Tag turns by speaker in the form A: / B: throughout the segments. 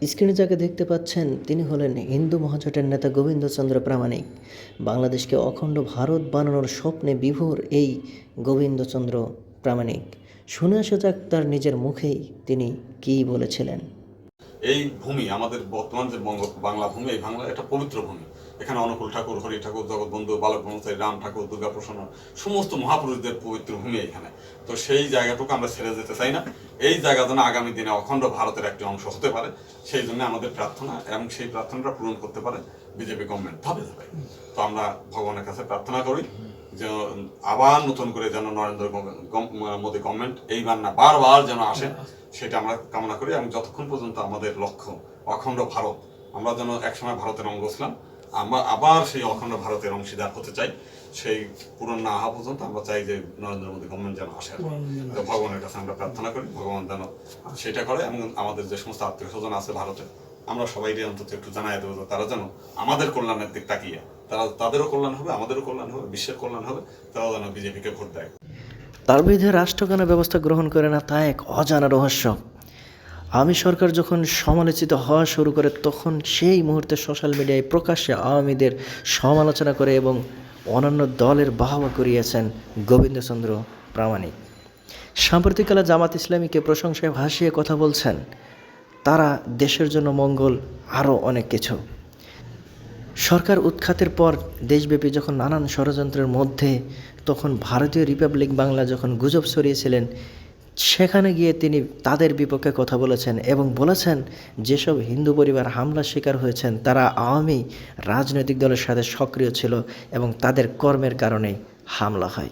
A: স্ক্রিনে যাকে দেখতে পাচ্ছেন তিনি হলেন হিন্দু মহাজোটের নেতা গোবিন্দচন্দ্র প্রামাণিক। বাংলাদেশকে অখণ্ড ভারত বানানোর স্বপ্নে বিভোর এই গোবিন্দচন্দ্র প্রামাণিক। শুনে আসা যাক তার নিজের মুখেই তিনি কী বলেছিলেন।
B: এই ভূমি আমাদের বর্তমান যে বাংলা ভূমি, এই বাংলা একটা পবিত্র ভূমি। এখানে অনুকূল ঠাকুর, হরি ঠাকুর, জগৎবন্ধু, বালক ব্রহ্মচারী, রাম ঠাকুর, দুর্গা প্রসন্ন, সমস্ত মহাপুরুষদের পবিত্র ভূমি এখানে। তো সেই জায়গাটুকু আমরা ছেড়ে যেতে চাই না। এই জায়গা যেন আগামী দিনে অখণ্ড ভারতের একটি অংশ হতে পারে, সেই জন্য আমাদের প্রার্থনা, এবং সেই প্রার্থনাটা পূরণ করতে পারে বিজেপি গভর্নমেন্ট ধাপে ধাপে। তো আমরা ভগবানের কাছে প্রার্থনা করি যে আবার নতুন করে যেন নরেন্দ্র মোদী গভর্নমেন্ট এইবার না বারবার যেন আসে, সেটা আমরা কামনা করি। এবং যতক্ষণ পর্যন্ত আমাদের লক্ষ্য অখণ্ড ভারত, আমরা যেন একসময় ভারতের অঙ্গ ছিলাম, আমরা আবার সেই অখণ্ড ভারতের অংশীদার হতে চাই, সেই পূরণ না হওয়া পর্যন্ত আমরা চাই যে নরেন্দ্র মোদী গভর্নমেন্ট যেন আসে। তো ভগবানের কাছে আমরা প্রার্থনা করি ভগবান যেন সেটা করে। এবং আমাদের যে সমস্ত আত্মীয় স্বজন আছে ভারতে, আমরা সবাই অন্তত একটু জানাই দেবো যে তারা যেন আমাদের কল্যাণের দিক তাকিয়ে, তাদেরও কল্যাণ হবে, আমাদেরও কল্যাণ হবে, বিশ্বের কল্যাণ হবে, তারাও যেন বিজেপিকে ভোট দেয়।
A: তার বিরুদ্ধে রাষ্ট্র কেন ব্যবস্থা গ্রহণ করে না তা এক অজানা রহস্য। আওয়ামী সরকার যখন সমালোচিত হওয়া শুরু করে তখন সেই মুহূর্তে সোশ্যাল মিডিয়ায় প্রকাশ্যে আওয়ামীদের সমালোচনা করে এবং অন্যান্য দলের বাহবা করিয়েছেন গোবিন্দচন্দ্র প্রামাণিক। সাম্প্রতিককালে জামাত ইসলামীকে প্রশংসায় ভাসিয়ে কথা বলছেন তারা দেশের জন্য মঙ্গল, আরও অনেক কিছু। সরকার উৎখাতের পর দেশব্যাপী যখন নানান ষড়যন্ত্রের মধ্যে তখন ভারতীয় রিপাবলিক বাংলা যখন গুজব ছড়িয়েছিলেন, সেখানে গিয়ে তিনি তাদের বিপক্ষে কথা বলেছেন এবং বলেছেন যেসব হিন্দু পরিবার হামলার শিকার হয়েছেন তারা আওয়ামী রাজনৈতিক দলের সাথে সক্রিয় ছিল এবং তাদের কর্মের কারণেই হামলা হয়।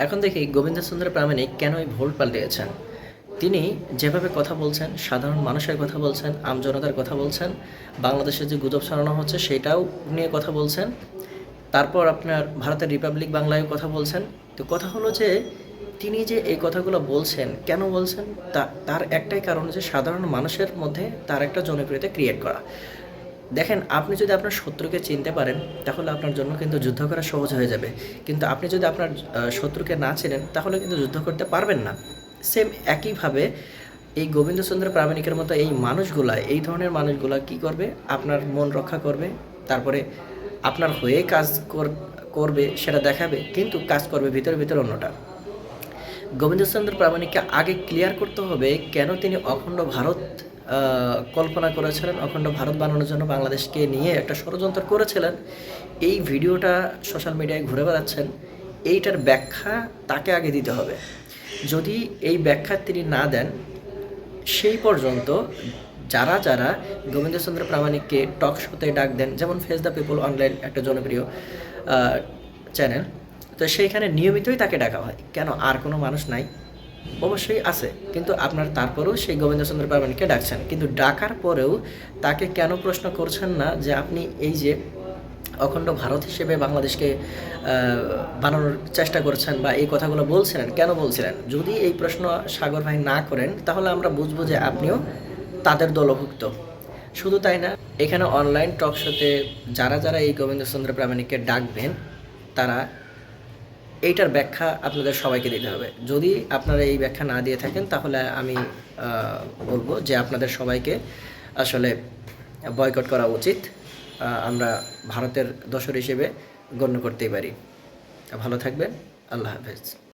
A: এখন দেখি গোবিন্দচন্দ্র প্রামাণিক কেন এই ভোট পাল্টিয়েছেন। তিনি যেভাবে কথা বলছেন, সাধারণ মানুষের কথা বলছেন, আমজনতার কথা বলছেন, বাংলাদেশে যে গুজব ছড়ানো হচ্ছে সেটাও নিয়ে কথা বলছেন, তারপর আপনার ভারতের রিপাবলিক বাংলায় কথা বলছেন। তো কথা হলো যে তিনি যে এই কথাগুলো বলছেন, কেন বলছেন, তার একটাই কারণ যে সাধারণ মানুষের মধ্যে তার একটা জনপ্রিয়তা ক্রিয়েট করা। দেখেন, আপনি যদি আপনার শত্রুকে চিনতে পারেন তাহলে আপনার জন্য কিন্তু যুদ্ধ করা সহজ হয়ে যাবে, কিন্তু আপনি যদি আপনার শত্রুকে না চেনেন তাহলে কিন্তু যুদ্ধ করতে পারবেন না। সেম একইভাবে এই গোবিন্দচন্দ্র প্রামাণিকের মতো এই মানুষগুলা, এই ধরনের মানুষগুলা কি করবে, আপনার মন রক্ষা করবে, তারপরে আপনার হয়ে কাজ করবে সেটা দেখাবে, কিন্তু কাজ করবে ভিতরে ভিতরে অন্যটা। গোবিন্দচন্দ্র প্রামাণিককে আগে ক্লিয়ার করতে হবে কেন তিনি অখণ্ড ভারত কল্পনা করেছিলেন, অখণ্ড ভারত বানানোর জন্য বাংলাদেশকে নিয়ে একটা ষড়যন্ত্র করেছিলেন। এই ভিডিওটা সোশ্যাল মিডিয়ায় ঘুরে বেড়াচ্ছেন, এইটার ব্যাখ্যা তাকে আগে দিতে হবে। যদি এই ব্যাখ্যা তিনি না দেন, সেই পর্যন্ত যারা যারা গোবিন্দচন্দ্র প্রামাণিককে টক শোতে ডাক দেন, যেমন ফেস দ্য পিপল অনলাইন একটা জনপ্রিয় চ্যানেল, তো সেইখানে নিয়মিতই তাকে ডাকা হয়। কেন, আর কোনো মানুষ নাই? অবশ্যই আছে, কিন্তু আপনার তারপরেও সেই গোবিন্দচন্দ্র প্রামাণিককে ডাকছেন, কিন্তু ডাকার পরেও তাকে কেন প্রশ্ন করছেন না যে আপনি এই যে অখণ্ড ভারত হিসেবে বাংলাদেশকে বানানোর চেষ্টা করছেন বা এই কথাগুলো বলছিলেন, কেন বলছিলেন? যদি এই প্রশ্ন সাগর ভাই না করেন তাহলে আমরা বুঝবো যে আপনিও তাদের দলভুক্ত। শুধু তাই না, এখানে অনলাইন টক শোতে যারা যারা এই গোবিন্দচন্দ্র প্রামাণিককে ডাকবেন তারা এইটার ব্যাখ্যা আপনাদের সবাইকে দিতে হবে। যদি আপনারা এই ব্যাখ্যা না দিয়ে থাকেন তাহলে আমি বলবো যে আপনাদের সবাইকে আসলে বয়কট করা উচিত। আমরা ভারতের দোসর হিসেবে গণ্য করতেই পারি। ভালো থাকবেন, আল্লাহ হাফেজ।